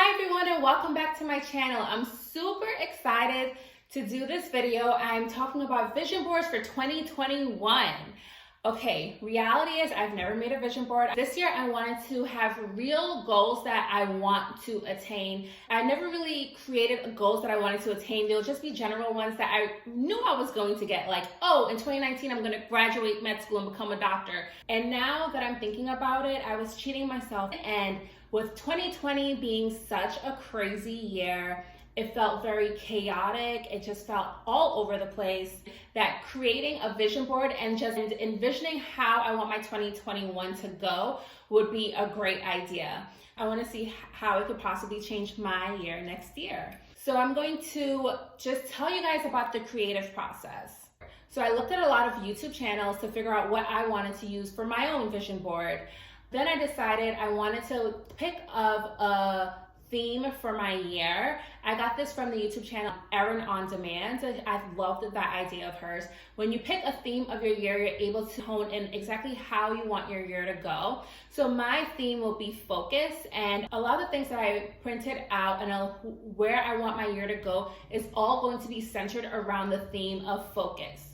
Hi everyone and welcome back to my channel. I'm super excited to do this video. I'm talking about vision boards for 2021. Okay, reality is I've never made a vision board. This year I wanted to have real goals that I want to attain. I never really created goals that I wanted to attain. They'll just be general ones that I knew I was going to get, like, oh, in 2019 I'm gonna graduate med school and become a doctor. And now that I'm thinking about it, I was cheating myself. And with 2020 being such a crazy year, it felt very chaotic. It just felt all over the place, that creating a vision board and just envisioning how I want my 2021 to go would be a great idea. I want to see how it could possibly change my year next year. So I'm going to just tell you guys about the creative process. So I looked at a lot of YouTube channels to figure out what I wanted to use for my own vision board. Then I decided I wanted to pick up a theme for my year. I got this from the YouTube channel Erin On Demand. I loved that idea of hers. When you pick a theme of your year, you're able to hone in exactly how you want your year to go. So my theme will be focus, and a lot of the things that I printed out and where I want my year to go is all going to be centered around the theme of focus.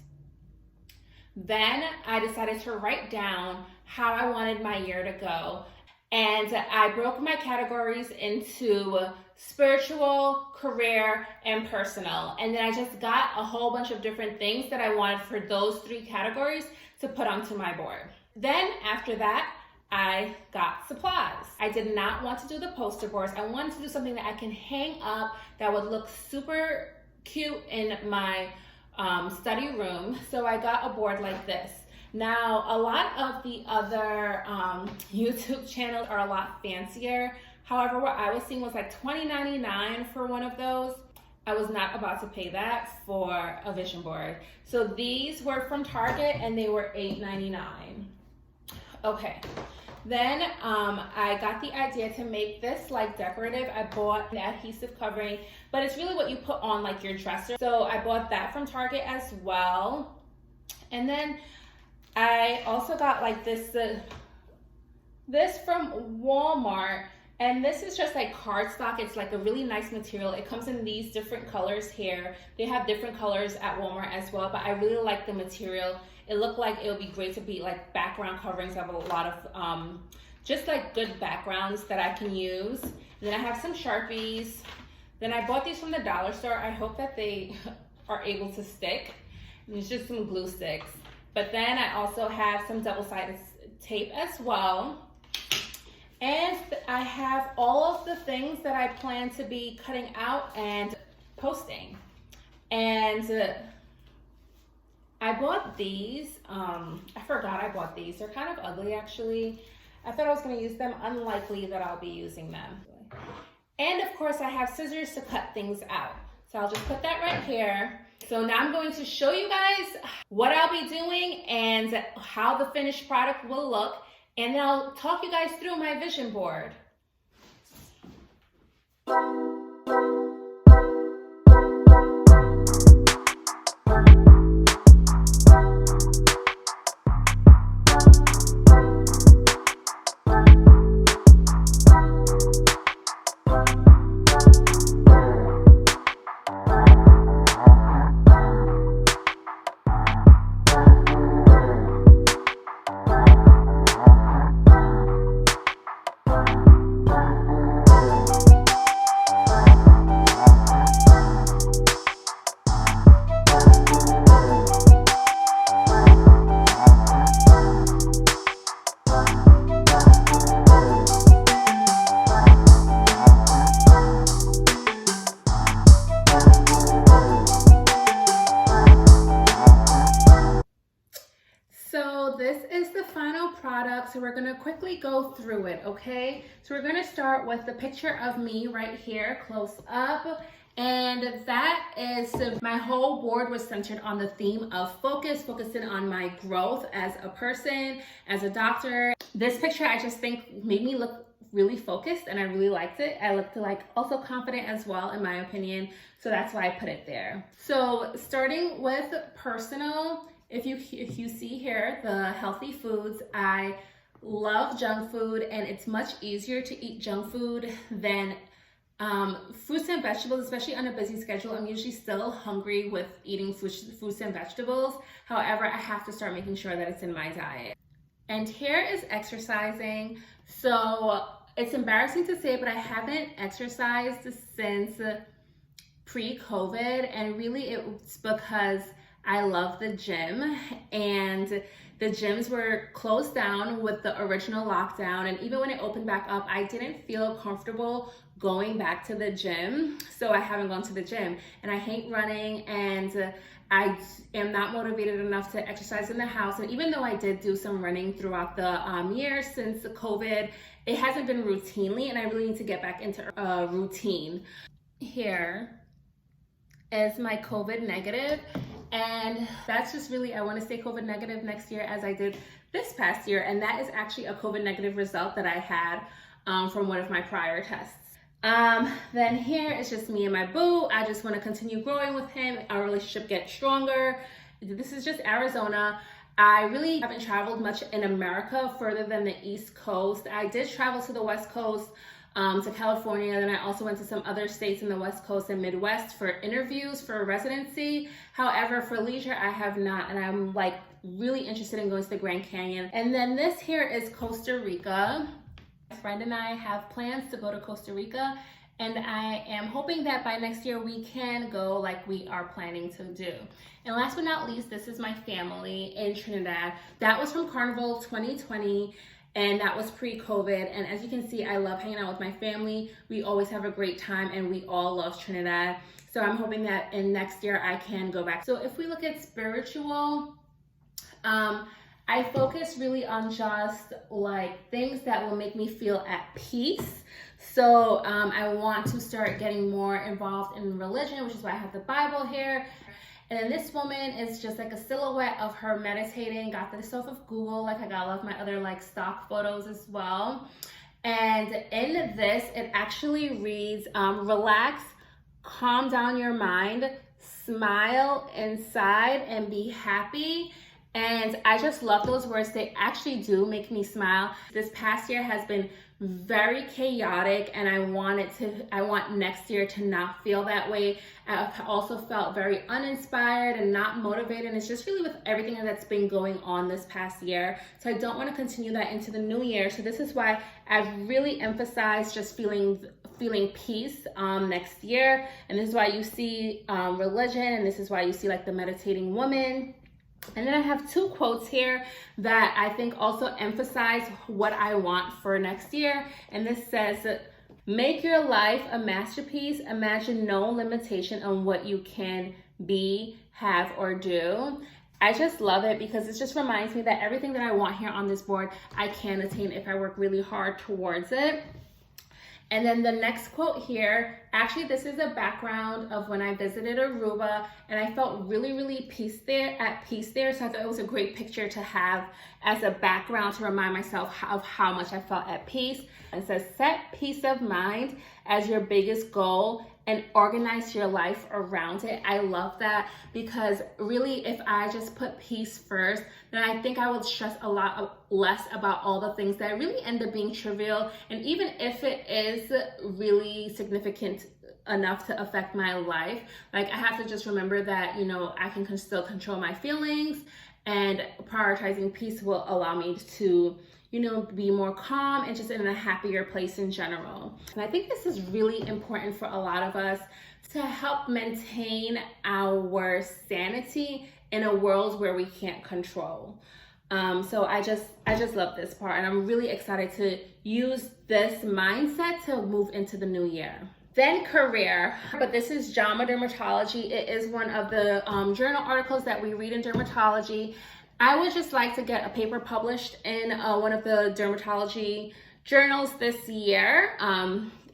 Then I decided to write down how I wanted my year to go. And I broke my categories into spiritual, career, and personal. And then I just got a whole bunch of different things that I wanted for those three categories to put onto my board. Then after that, I got supplies. I did not want to do the poster boards. I wanted to do something that I can hang up that would look super cute in my study room. So I got a board like this. Now, a lot of the other YouTube channels are a lot fancier. However, what I was seeing was like $20.99 for one of those. I was not about to pay that for a vision board. So these were from Target and they were $8.99. Okay. Then I got the idea to make this like decorative. I bought the adhesive covering, but it's really what you put on like your dresser. So I bought that from Target as well. And then I also got like this from Walmart, and this is just like cardstock. It's like a really nice material. It comes in these different colors here. They have different colors at Walmart as well, but I really like the material. It looked like it would be great to be like background coverings of a lot of just like good backgrounds that I can use. And then I have some Sharpies. Then I bought these from the dollar store. I hope that they are able to stick. And it's just some glue sticks. But then I also have some double-sided tape as well. And I have all of the things that I plan to be cutting out and posting. And I bought these. I forgot I bought these. They're kind of ugly, actually. I thought I was going to use them. Unlikely that I'll be using them. And of course, I have scissors to cut things out. So I'll just put that right here. So now I'm going to show you guys what I'll be doing and how the finished product will look. And then I'll talk you guys through my vision board. This is the final product, so we're going to quickly go through it, okay? So we're going to start with the picture of me right here, close up, and that is, my whole board was centered on the theme of focus, focusing on my growth as a person, as a doctor. This picture I just think made me look really focused and I really liked it. I looked like also confident as well, in my opinion, so that's why I put it there. So starting with personal, if you see here, the healthy foods, I love junk food, and it's much easier to eat junk food than Fruits and vegetables, especially on a busy schedule, I'm usually still hungry with eating fruits and vegetables. However, I have to start making sure that it's in my diet. And here is exercising. So it's embarrassing to say, but I haven't exercised since pre-COVID, and really it's because I love the gym, and the gyms were closed down with the original lockdown, and even when it opened back up, I didn't feel comfortable going back to the gym, so I haven't gone to the gym. And I hate running, and I am not motivated enough to exercise in the house. And even though I did do some running throughout the year since COVID, it hasn't been routinely, and I really need to get back into a routine. Here is my COVID negative, and that's just really, I want to stay COVID negative next year as I did this past year, and that is actually a COVID negative result that I had from one of my prior tests. Then here is just me and my boo. I just want to continue growing with him, our relationship gets stronger. This is just Arizona. I really haven't traveled much in America further than the East Coast. I did travel to the West Coast, to California, then I also went to some other states in the West Coast and Midwest for interviews for residency. However, for leisure, I have not, and I'm like really interested in going to the Grand Canyon. And then this here is Costa Rica. My friend and I have plans to go to Costa Rica, and I am hoping that by next year we can go like we are planning to do. And last but not least, this is my family in Trinidad. That was from Carnival 2020. And that was pre-COVID. And as you can see, I love hanging out with my family. We always have a great time, and we all love Trinidad. So I'm hoping that in next year I can go back. So if we look at spiritual, I focus really on just like things that will make me feel at peace. So I want to start getting more involved in religion, which is why I have the Bible here. And then this woman is just like a silhouette of her meditating. Got this off of Google, like I got all of my other like stock photos as well. And in this, it actually reads, relax, calm down your mind, smile inside, and be happy. And I just love those words. They actually do make me smile. This past year has been very chaotic, and I want next year to not feel that way. I've also felt very uninspired and not motivated, and it's just really with everything that's been going on this past year. So I don't want to continue that into the new year. So this is why I've really emphasized just feeling peace next year. And this is why you see religion, and this is why you see like the meditating woman. And then I have two quotes here that I think also emphasize what I want for next year. And this says, make your life a masterpiece. Imagine no limitation on what you can be, have, or do. I just love it because it just reminds me that everything that I want here on this board, I can attain if I work really hard towards it. And then the next quote here, actually this is a background of when I visited Aruba, and I felt really, really at peace there. So I thought it was a great picture to have as a background to remind myself of how much I felt at peace. It says, set peace of mind as your biggest goal and organize your life around it. I love that because really if I just put peace first, then I think I would stress a lot less about all the things that really end up being trivial. And even if it is really significant enough to affect my life, like I have to just remember that, you know, I can still control my feelings, and prioritizing peace will allow me to, you know, be more calm and just in a happier place in general. And I think this is really important for a lot of us to help maintain our sanity in a world where we can't control. So I just love this part, and I'm really excited to use this mindset to move into the new year. Then career, but this is JAMA Dermatology. It is one of the journal articles that we read in dermatology. I would just like to get a paper published in one of the dermatology journals this year.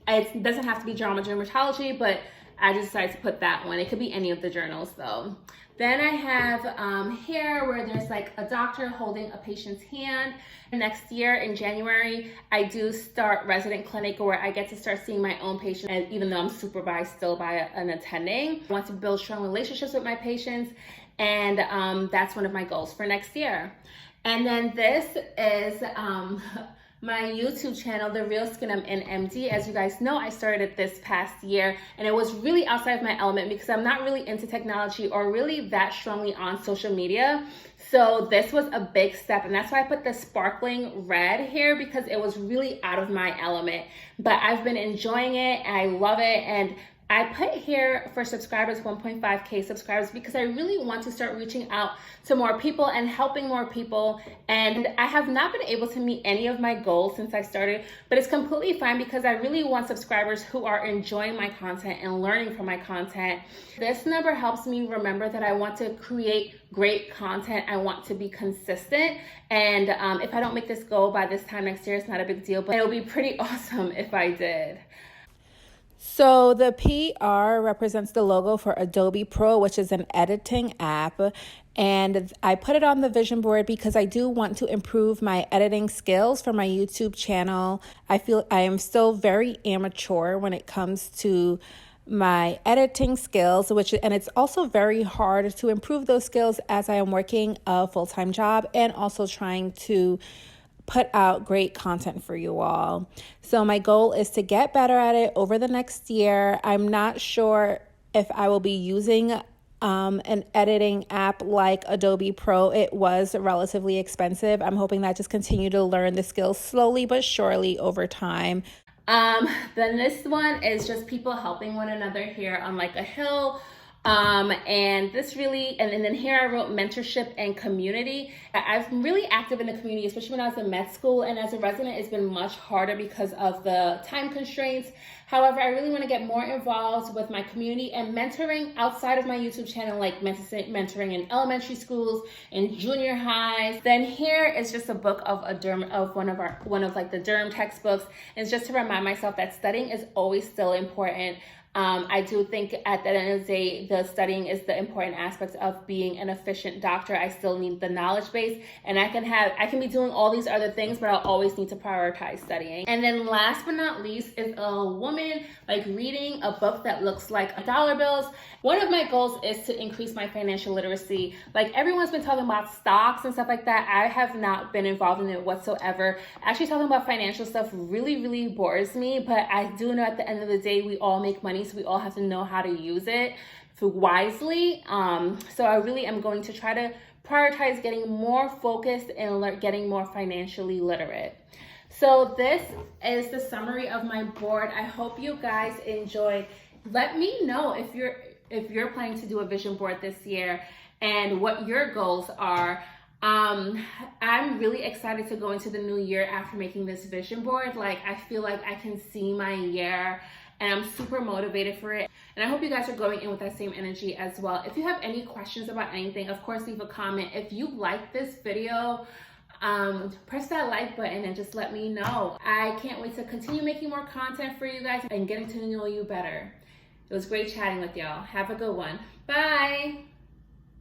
It doesn't have to be JAMA Dermatology, but I just decided to put that one. It could be any of the journals though. Then I have here where there's like a doctor holding a patient's hand. Next year in January, I do start resident clinic where I get to start seeing my own patients, and even though I'm supervised still by an attending. I want to build strong relationships with my patients, and that's one of my goals for next year. And then this is my YouTube channel, The Real Skin MD. As you guys know, I started it this past year, and it was really outside of my element because I'm not really into technology or really that strongly on social media. So this was a big step, and that's why I put the sparkling red here, because it was really out of my element. But I've been enjoying it, and I love it, and I put here for subscribers 1.5K subscribers because I really want to start reaching out to more people and helping more people. And I have not been able to meet any of my goals since I started, but it's completely fine because I really want subscribers who are enjoying my content and learning from my content. This number helps me remember that I want to create great content. I want to be consistent. And if I don't make this goal by this time next year, it's not a big deal, but it'll be pretty awesome if I did. So the PR represents the logo for Adobe Pro, which is an editing app. And I put it on the vision board because I do want to improve my editing skills for my YouTube channel. I feel I am still very amateur when it comes to my editing skills, and it's also very hard to improve those skills as I am working a full-time job and also trying to put out great content for you all. So my goal is to get better at it over the next year. I'm not sure if I will be using an editing app like Adobe Pro. It was relatively expensive. I'm hoping that I just continue to learn the skills slowly but surely over time. Then this one is just people helping one another here on like a hill. And this really, and then here I wrote mentorship and community. I'm really active in the community, especially when I was in med school, and as a resident, it's been much harder because of the time constraints. However, I really want to get more involved with my community and mentoring outside of my YouTube channel, like mentoring in elementary schools and junior highs. Then here is just a book of one of the derm textbooks. And it's just to remind myself that studying is always still important. I do think at the end of the day, the studying is the important aspect of being an efficient doctor. I still need the knowledge base, and I can be doing all these other things, but I'll always need to prioritize studying. And then last but not least is a woman like reading a book that looks like dollar bills. One of my goals is to increase my financial literacy. Like everyone's been talking about stocks and stuff like that. I have not been involved in it whatsoever. Actually, talking about financial stuff really, really bores me, but I do know at the end of the day, we all make money. So we all have to know how to use it wisely. So I really am going to try to prioritize getting more focused and getting more financially literate. So this is the summary of my board. I hope you guys enjoyed. Let me know if you're planning to do a vision board this year and what your goals are. I'm really excited to go into the new year after making this vision board. Like I feel like I can see my year, and I'm super motivated for it. And I hope you guys are going in with that same energy as well. If you have any questions about anything, of course, leave a comment. If you like this video, press that like button and just let me know. I can't wait to continue making more content for you guys and getting to know you better. It was great chatting with y'all. Have a good one. Bye.